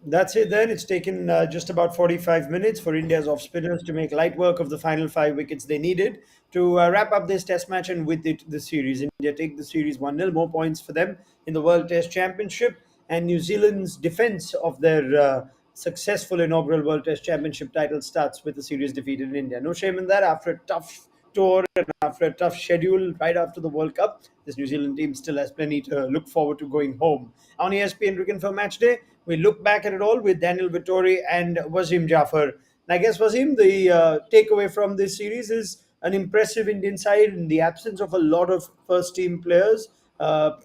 That's it then. It's taken just about 45 minutes for India's off spinners to make light work of the final 5 wickets they needed to wrap up this test match and with it the series. India take the series 1-0, more points for them in the World Test Championship, and New Zealand's defense of their successful inaugural World Test Championship title starts with the series defeated in India. No shame in that after a tough tour and after a tough schedule right after the World Cup. This New Zealand team still has plenty to look forward to going home. On ESPN Cricket for Match Day, we look back at it all with Daniel Vettori and Wasim Jaffer. And I guess, Wasim, the takeaway from this series is an impressive Indian side in the absence of a lot of first team players.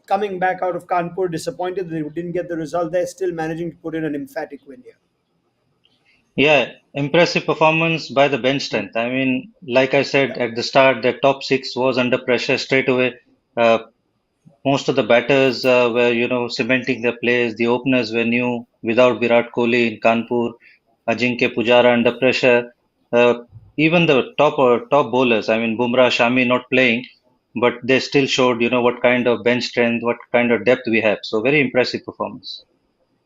Coming back out of Kanpur, disappointed they didn't get the result. They're still managing to put in an emphatic win here. Yeah, impressive performance by the bench strength. I mean, like I said at the start, the top six was under pressure straight away. Uh, Most of the batters were, cementing their plays. The openers were new without Virat Kohli in Kanpur, Ajinkya Pujara under pressure. Uh, Even the top bowlers, I mean, Bumrah, Shami not playing, but they still showed, what kind of bench strength, what kind of depth we have. So very impressive performance.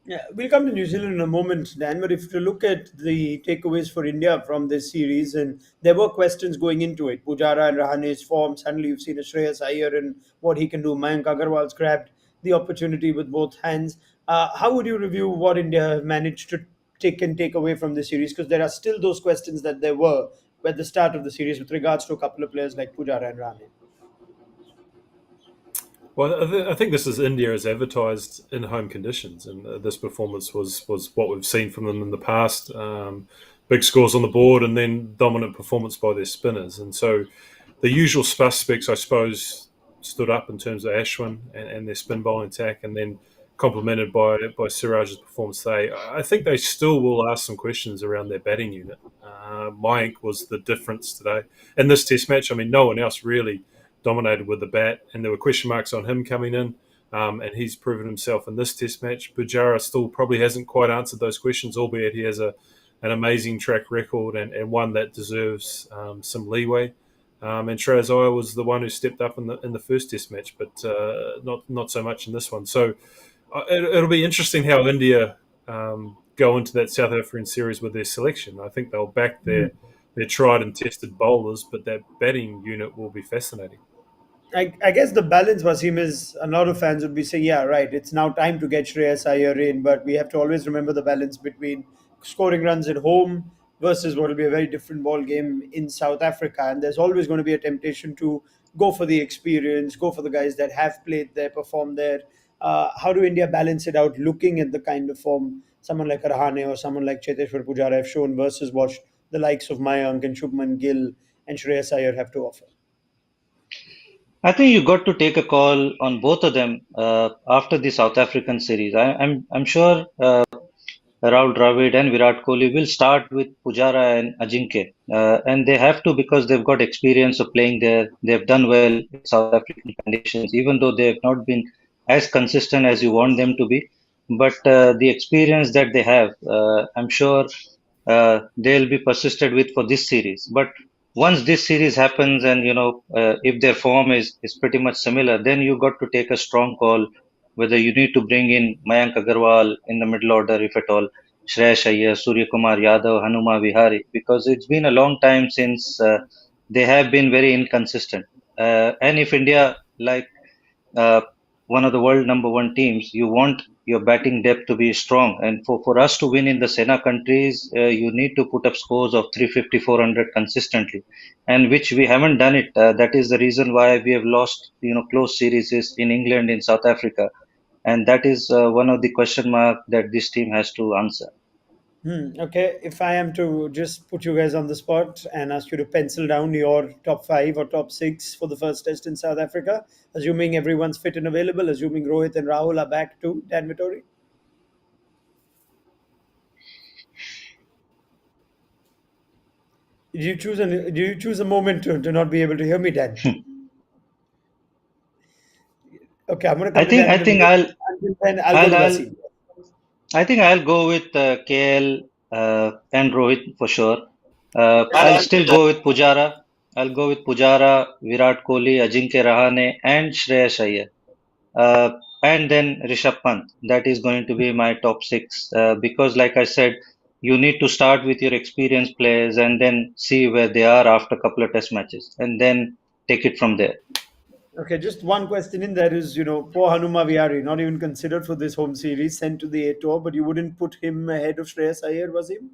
Yeah, we'll come to New Zealand in a moment, Dan. But if you look at the takeaways for India from this series, and there were questions going into it. Pujara and Rahane's form. Suddenly, you've seen a Shreyas Iyer and what he can do. Mayank Agarwal's grabbed the opportunity with both hands. How would you review what India have managed to take away from the series? Because there are still those questions that there were at the start of the series with regards to a couple of players like Pujara and Rahane. Well, I think this is India as advertised in home conditions, and this performance was what we've seen from them in the past. Big scores on the board, and then dominant performance by their spinners. And so, the usual suspects, I suppose, stood up in terms of Ashwin and their spin bowling attack, and then complemented by Siraj's performance today. I think they still will ask some questions around their batting unit. Mayank was the difference today in this Test match. I mean, no one else really dominated with the bat, and there were question marks on him coming in. And he's proven himself in this Test match. Pujara still probably hasn't quite answered those questions, albeit he has an amazing track record and one that deserves some leeway. And Shreyas Iyer was the one who stepped up in the first Test match, but not so much in this one. So it'll be interesting how India go into that South African series with their selection. I think they'll back their tried and tested bowlers, but that batting unit will be fascinating. I guess the balance, Wasim, is a lot of fans would be saying, yeah, right, it's now time to get Shreyas Iyer in, but we have to always remember the balance between scoring runs at home versus what will be a very different ball game in South Africa. And there's always going to be a temptation to go for the experience, go for the guys that have played there, performed there. How do India balance it out looking at the kind of form someone like Rahane or someone like Cheteshwar Pujara have shown versus what the likes of Mayank and Shubman Gill and Shreyas Iyer have to offer? I think you got to take a call on both of them after the South African series. I'm sure Rahul Dravid and Virat Kohli will start with Pujara and Ajinkya, and they have to because they've got experience of playing there. They've done well in South African conditions, even though they have not been as consistent as you want them to be. But the experience that they have, I'm sure they'll be persisted with for this series. But once this series happens, and if their form is pretty much similar, then you got to take a strong call whether you need to bring in Mayank Agarwal in the middle order, if at all, Shreyash Iyer, Surya Kumar Yadav, Hanuma Vihari, because it's been a long time since they have been very inconsistent. And if India, like uh, one of the world number one teams, you want your batting depth to be strong. And for us to win in the Sena countries, you need to put up scores of 350, 400 consistently, and which we haven't done it. That is the reason why we have lost, close series in England, in South Africa. And that is one of the question mark that this team has to answer. Okay, if I am to just put you guys on the spot and ask you to pencil down your top five or top six for the first test in South Africa, assuming everyone's fit and available, assuming Rohit and Rahul are back too, Dan Vittori, do you choose a moment to not be able to hear me, Dan? Okay, I'm going to I come to think Dan I in a think minute. Until then, I'll go I'll to I'll Wasim. I think I'll go with KL and Rohit for sure. I'll still go with Pujara. I'll go with Pujara, Virat Kohli, Ajinkya Rahane, and Shreyas Iyer. and then Rishabh Pant. That is going to be my top six because, like I said, you need to start with your experienced players and then see where they are after a couple of test matches and then take it from there. Okay, just one question in there is, poor Hanuma Vihari, not even considered for this home series, sent to the A tour, but you wouldn't put him ahead of Shreyas Iyer, Wasim?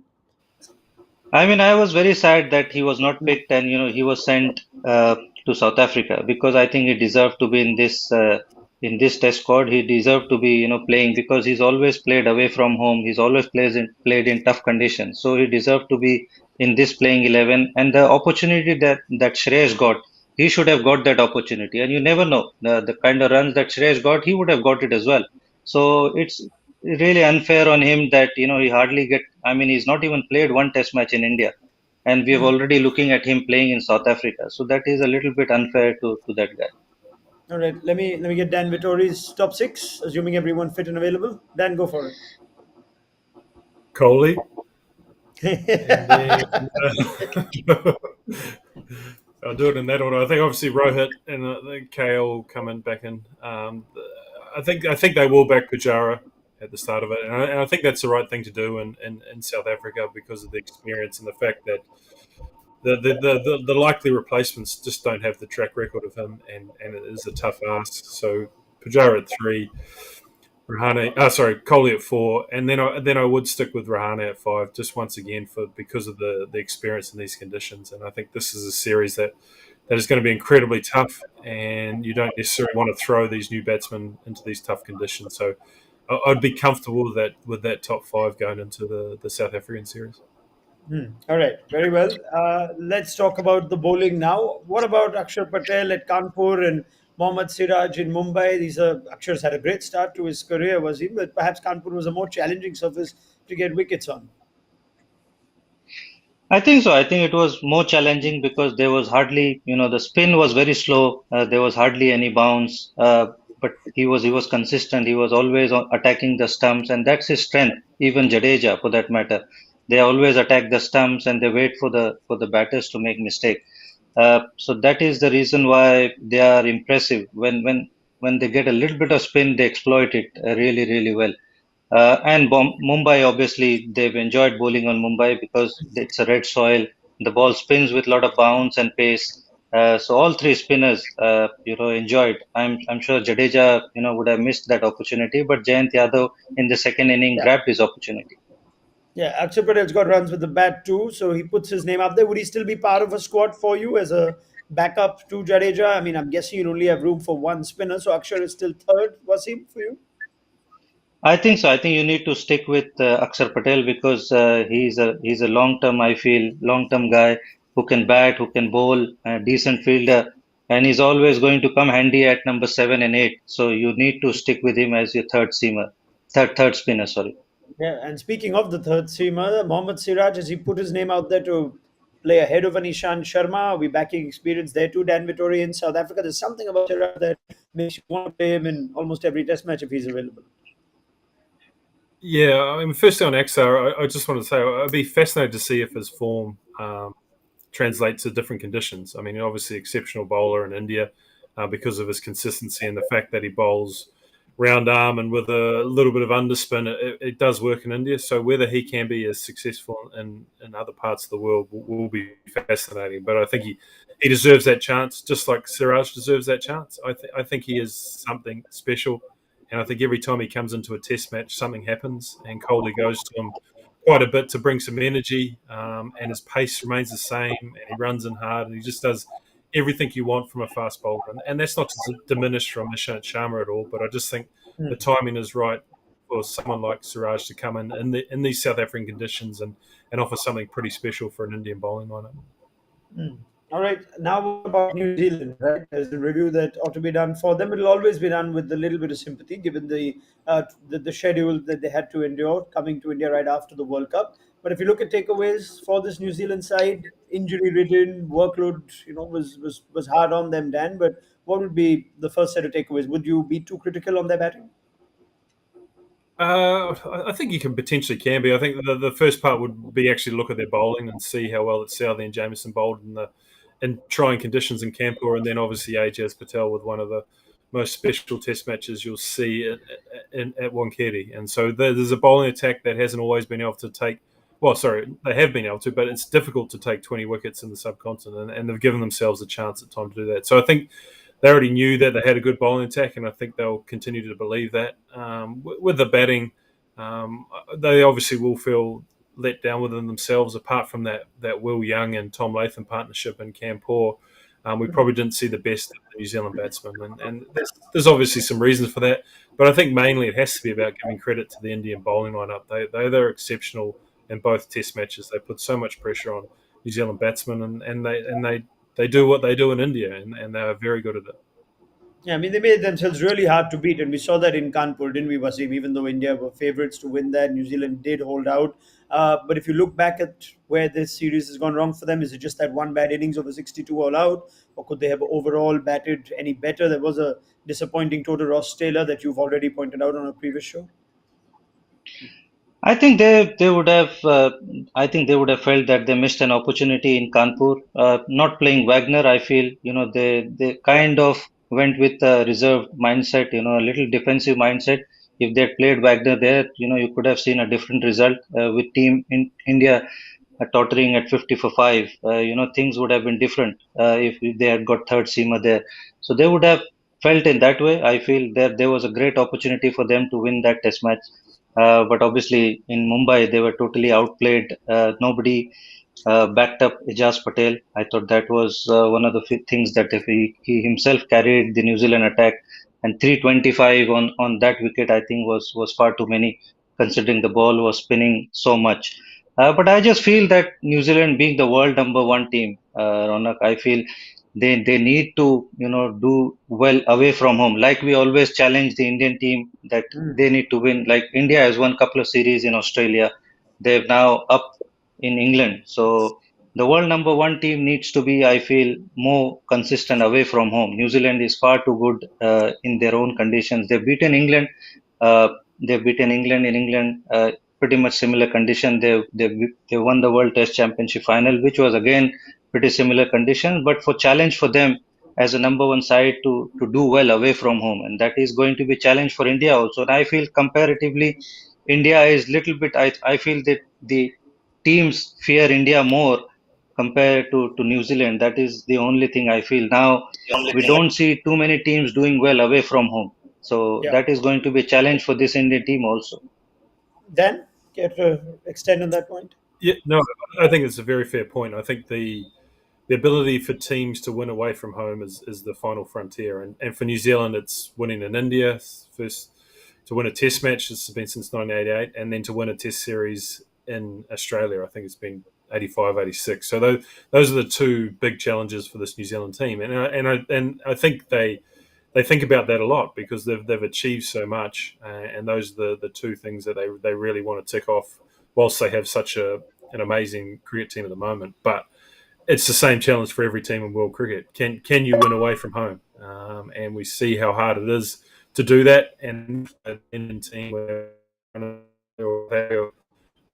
I mean, I was very sad that he was not picked and he was sent to South Africa because I think he deserved to be in this Test squad. He deserved to be playing because he's always played away from home. He's always played in tough conditions, so he deserved to be in this playing 11. And the opportunity that Shreyas got, he should have got that opportunity. And you never know the kind of runs that Shreyas got, he would have got it as well. So it's really unfair on him that he hardly get. I mean, he's not even played one test match in India, and we have already looking at him playing in South Africa. So that is a little bit unfair to that guy. All right, let me get Dan Vittori's top six, assuming everyone fit and available. Dan, go for Kohli, and then it. I'll do it in that order. I think obviously Rohit and KL will come in back in. I think they will back Pujara at the start of it, and I think that's the right thing to do in South Africa because of the experience and the fact that the likely replacements just don't have the track record of him, and it is a tough ask. So Pujara at three, Kohli at four, and then I would stick with Rahane at five, just once again because of the experience in these conditions. And I think this is a series that is going to be incredibly tough, and you don't necessarily want to throw these new batsmen into these tough conditions. So I'd be comfortable with that top five going into the South African series. All right, very well. Let's talk about the bowling now. What about Akshar Patel at Kanpur and Mohammad Siraj in Mumbai? Akshar's had a great start to his career, was he? But perhaps Kanpur was a more challenging surface to get wickets on. I think so. I think it was more challenging because there was hardly, the spin was very slow. There was hardly any bounce, but he was consistent. He was always attacking the stumps, and that's his strength. Even Jadeja, for that matter, they always attack the stumps and they wait for the batters to make mistake. So that is the reason why they are impressive. When they get a little bit of spin, they exploit it really really well. And Mumbai, obviously, they've enjoyed bowling on Mumbai because it's a red soil. The ball spins with a lot of bounce and pace. So all three spinners, enjoyed. I'm sure Jadeja, would have missed that opportunity, but Jayant Yadav in the second inning Yeah. grabbed his opportunity. Yeah, Akshar Patel's got runs with the bat too, so he puts his name up there. Would he still be part of a squad for you as a backup to Jadeja? I mean, I'm guessing you only have room for one spinner, so Akshar is still third, Wasim, for you? I think so. I think you need to stick with Akshar Patel because he's a long-term, I feel, long-term guy who can bat, who can bowl, a decent fielder, and he's always going to come handy at number seven and eight. So you need to stick with him as your third seamer, third spinner. Sorry. Yeah, and speaking of the third seamer, Mohammad Siraj, has he put his name out there to play ahead of an Ishan Sharma? Are we backing experience there too? Dan Vittori in South Africa. There's something about Siraj that makes you want to play him in almost every test match if he's available. Yeah, I mean, firstly on XR, I just want to say I'd be fascinated to see if his form translates to different conditions. I mean, obviously exceptional bowler in India because of his consistency and the fact that he bowls round arm and with a little bit of underspin, it does work in India. So whether he can be as successful in other parts of the world will be fascinating. But I think he deserves that chance, just like Siraj deserves that chance. I think he is something special. And I think every time he comes into a test match, something happens, and Kohli goes to him quite a bit to bring some energy, and his pace remains the same, and he runs in hard, and he just does everything you want from a fast bowler. And that's not to diminish from Ishant Sharma at all, but I just think the timing is right for someone like Siraj to come in these South African conditions and offer something pretty special for an Indian bowling lineup. All right, now what about New Zealand, right? There's a review that ought to be done for them. It'll always be done with a little bit of sympathy, given the schedule that they had to endure coming to India right after the World Cup. But if you look at takeaways for this New Zealand side, injury-ridden, workload, was hard on them, Dan. But what would be the first set of takeaways? Would you be too critical on their batting? I think you can be. I think the first part would be actually look at their bowling and see how well it's Southey and Jameson bowled in trying conditions in Kanpur, and then obviously Ajaz Patel with one of most special Test matches you'll see at Wankere. And so there's a bowling attack that hasn't always been able to take. Well, sorry, they have been able to, but it's difficult to take 20 wickets in the subcontinent, and they've given themselves a chance at time to do that. So I think they already knew that they had a good bowling attack, and I think they'll continue to believe that. With the batting, they obviously will feel let down within themselves. Apart from that Will Young and Tom Latham partnership in Kanpur, we probably didn't see the best of the New Zealand batsmen, and there's obviously some reasons for that. But I think mainly it has to be about giving credit to the Indian bowling lineup. They're exceptional in both Test matches. They put so much pressure on New Zealand batsmen, and they do what they do in India, and they are very good at it. Yeah, I mean, they made themselves really hard to beat, and we saw that in Kanpur, didn't we, Wasim? Even though India were favourites to win that, New Zealand did hold out. But if you look back at where this series has gone wrong for them, is it just that one bad innings over 62 all out, or could they have overall batted any better? There was a disappointing total Ross Taylor that you've already pointed out on a previous show. I think they would have I think they would have felt that they missed an opportunity in Kanpur. Not playing Wagner, I feel they kind of went with a reserved mindset, a little defensive mindset. If they had played Wagner there, you could have seen a different result with team in India tottering at 50 for 5. Things would have been different if they had got third seamer there. So they would have felt in that way. I feel there was a great opportunity for them to win that test match. But obviously in Mumbai, they were totally outplayed. Nobody backed up Ijaz Patel. I thought that was one of the things that if he himself carried the New Zealand attack, and 325 on that wicket, I think was far too many, considering the ball was spinning so much. But I just feel that New Zealand, being the world number one team, Ronak, I feel they need to do well away from home. Like we always challenge the Indian team that they need to win. Like India has won a couple of series in Australia. They've now up in England. So the world number one team needs to be, I feel, more consistent away from home. New Zealand is far too good in their own conditions. Uh, they've beaten England in England. Pretty much similar condition. They won the World Test Championship final, which was again pretty similar conditions. But for challenge for them as a number one side to do well away from home, and that is going to be a challenge for India also. And I feel comparatively, India is little bit. I feel that the teams fear India more compared to New Zealand. That is the only thing I feel. Now, The only we thing. don't see too many teams doing well away from home. So Yeah. that is going to be a challenge for this Indian team also. Dan, care to extend on that point? Yeah, no, I think it's a very fair point. I think the ability for teams to win away from home is the final frontier. And for New Zealand, it's winning in India first, to win a test match. This has been since 1988, and then to win a test series in Australia. I think it's been 85, 86. So those are the two big challenges for this New Zealand team. And I think they think about that a lot because they've achieved so much. And those are the two things that they really want to tick off whilst they have such an amazing cricket team at the moment. But it's the same challenge for every team in world cricket. Can you win away from home? And we see how hard it is to do that. And an Indian team where in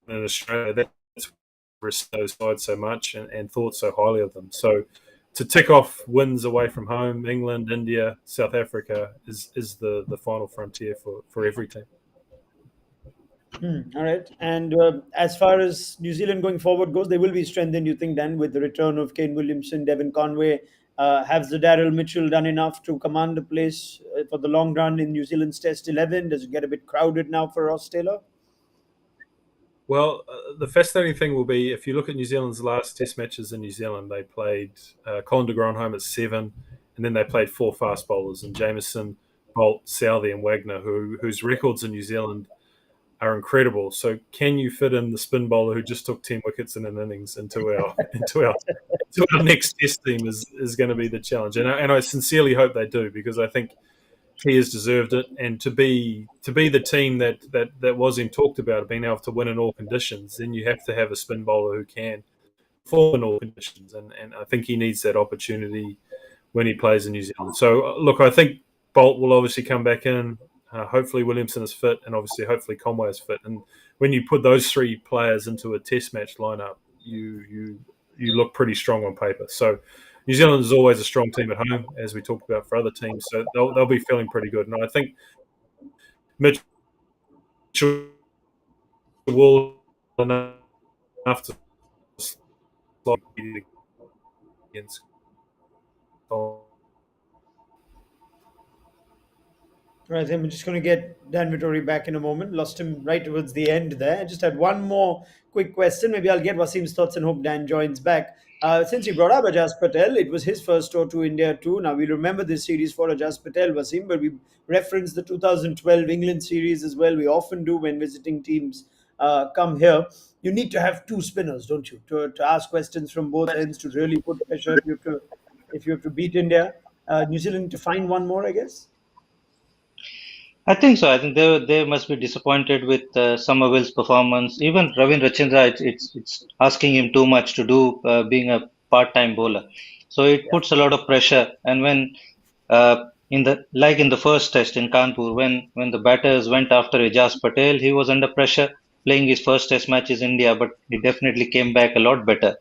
Australia, that's risked those sides so much and thought so highly of them. So to tick off wins away from home, England, India, South Africa is the final frontier for every team. All right. And as far as New Zealand going forward goes, they will be strengthened, you think, then, with the return of Kane Williamson, Devon Conway. Has the Daryl Mitchell done enough to command a place for the long run in New Zealand's Test 11? Does it get a bit crowded now for Ross Taylor? Well, the fascinating thing will be if you look at New Zealand's last Test matches in New Zealand, they played Colin de Grandhomme at 7, and then they played 4 fast bowlers, and Jameson, Bolt, Southey, and Wagner, whose records in New Zealand are incredible. So, can you fit in the spin bowler who just took 10 wickets in an innings into our next Test team is going to be the challenge, and I sincerely hope they do because I think he has deserved it, and to be the team that Wasim talked about, being able to win in all conditions, then you have to have a spin bowler who can perform in all conditions, and I think he needs that opportunity when he plays in New Zealand. So look, I think Bolt will obviously come back in. Hopefully Williamson is fit, and obviously hopefully Conway is fit. And when you put those three players into a Test match lineup, you look pretty strong on paper. So New Zealand is always a strong team at home, as we talked about for other teams, so they'll be feeling pretty good. And I think Mitchell will enough to slot against. Right, I'm just going to get Dan Vittori back in a moment. Lost him right towards the end there. I just had one more quick question. Maybe I'll get Wasim's thoughts and hope Dan joins back. Since you brought up Ajaz Patel, it was his first tour to India too. Now, we remember this series for Ajaz Patel, Wasim, but we referenced the 2012 England series as well. We often do when visiting teams come here. You need to have two spinners, don't you, to ask questions from both ends to really put pressure if you have to beat India. New Zealand to find one more, I guess. I think so. I think they must be disappointed with Somerville's performance. Even Ravin Rachendra, it's asking him too much to do, being a part-time bowler. So it Yeah. puts a lot of pressure. And when in the first test in Kanpur, when the batters went after Ijaz Patel, he was under pressure playing his first test match in India, but he definitely came back a lot better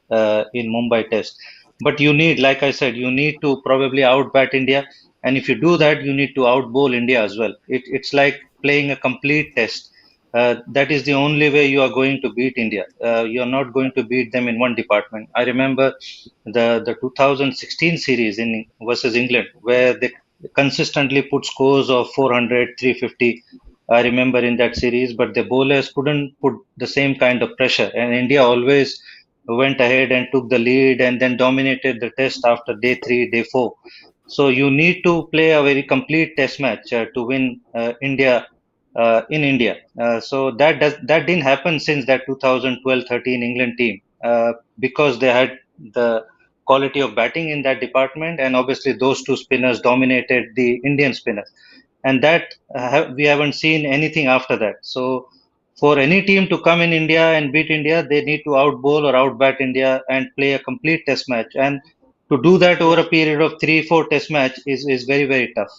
in Mumbai test. But you need, like I said, you need to probably outbat India, and if you do that, you need to outbowl India as well. It's like playing a complete test. That is the only way you are going to beat India. You are not going to beat them in one department. I remember the 2016 series in versus England, where they consistently put scores of 400, 350. I remember in that series, but the bowlers couldn't put the same kind of pressure, and India always went ahead and took the lead and then dominated the test after day three, day four. So you need to play a very complete test match to win India in India. So that didn't happen since that 2012-13 England team because they had the quality of batting in that department, and obviously those two spinners dominated the Indian spinners, and that we haven't seen anything after that. So for any team to come in India and beat India, they need to outbowl or outbat India and play a complete test match. And to do that over Yeah. a period of three, four test match is very, very tough.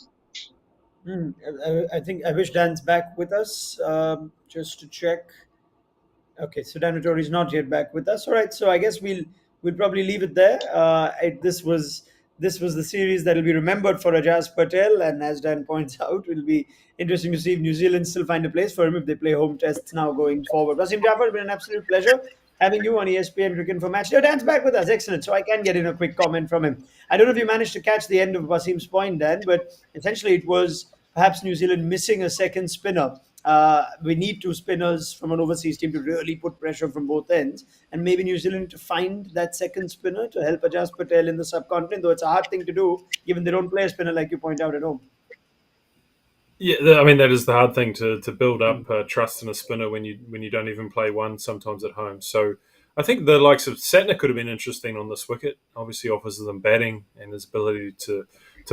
I think I wish Dan's back with us. Just to check. Okay, so Dan Vittori is not yet back with us. All right, so I guess we'll probably leave it there. This was the series that will be remembered for Ajaz Patel, and as Dan points out, will be interesting to see if New Zealand still find a place for him if they play home tests now going forward. Wasim Jaffer, it's been an absolute pleasure having you on ESPN Cricket for Match. Dan's back with us, excellent. So I can get in a quick comment from him. I don't know if you managed to catch the end of Wasim's point, Dan, but essentially it was perhaps New Zealand missing a second spinner. We need two spinners from an overseas team to really put pressure from both ends, and maybe New Zealand to find that second spinner to help Ajaz Patel in the subcontinent. Though it's a hard thing to do, given they don't play a spinner like you point out at home. Yeah, I mean that is the hard thing to build Mm. up trust in a spinner when you don't even play one sometimes at home. So I think the likes of Satner could have been interesting on this wicket. Obviously, offers them batting and his ability to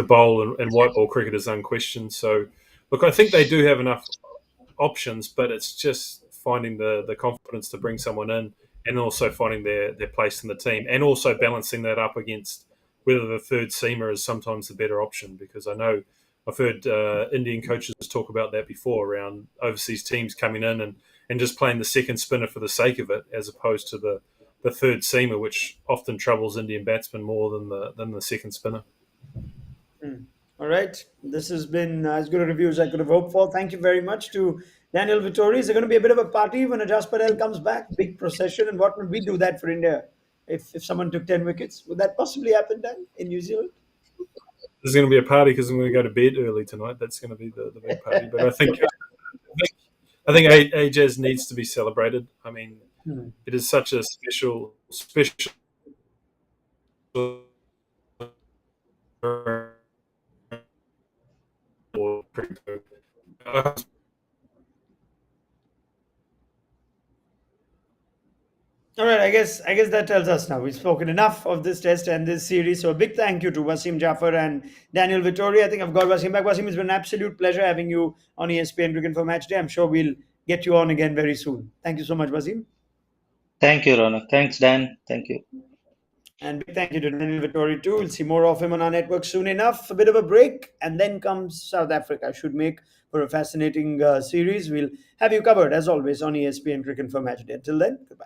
bowl and white ball cricket is unquestioned. So look, I think they do have enough options, but it's just finding the confidence to bring someone in and also finding their place in the team and also balancing that up against whether the third seamer is sometimes the better option, because I know I've heard Indian coaches talk about that before around overseas teams coming in and just playing the second spinner for the sake of it as opposed to the third seamer, which often troubles Indian batsmen more than the second spinner. Mm. All right. This has been as good a review as I could have hoped for. Thank you very much to Daniel Vittori. Is there going to be a bit of a party when Ajaz Patel comes back? Big procession, and what would we do that for India if someone took 10 wickets? Would that possibly happen, Dan, in New Zealand? There's going to be a party because I'm going to go to bed early tonight. That's going to be the big party. But I think Ajaz needs to be celebrated. I mean, Hmm. it is such a special All right, I guess that tells us now. We've spoken enough of this test and this series. So a big thank you to Wasim Jaffer and Daniel Vittori. I think I've got Wasim back. Wasim, it's been an absolute pleasure having you on ESPN Cricket for Match Day. I'm sure we'll get you on again very soon. Thank you so much, Wasim. Thank you, Ronak. Thanks, Dan. Thank you. And big thank you to Daniel Vittori too. We'll see more of him on our network soon enough. A bit of a break, and then comes South Africa. Should make for a fascinating series. We'll have you covered as always on ESPN Cricket for Match Day. Until then, goodbye.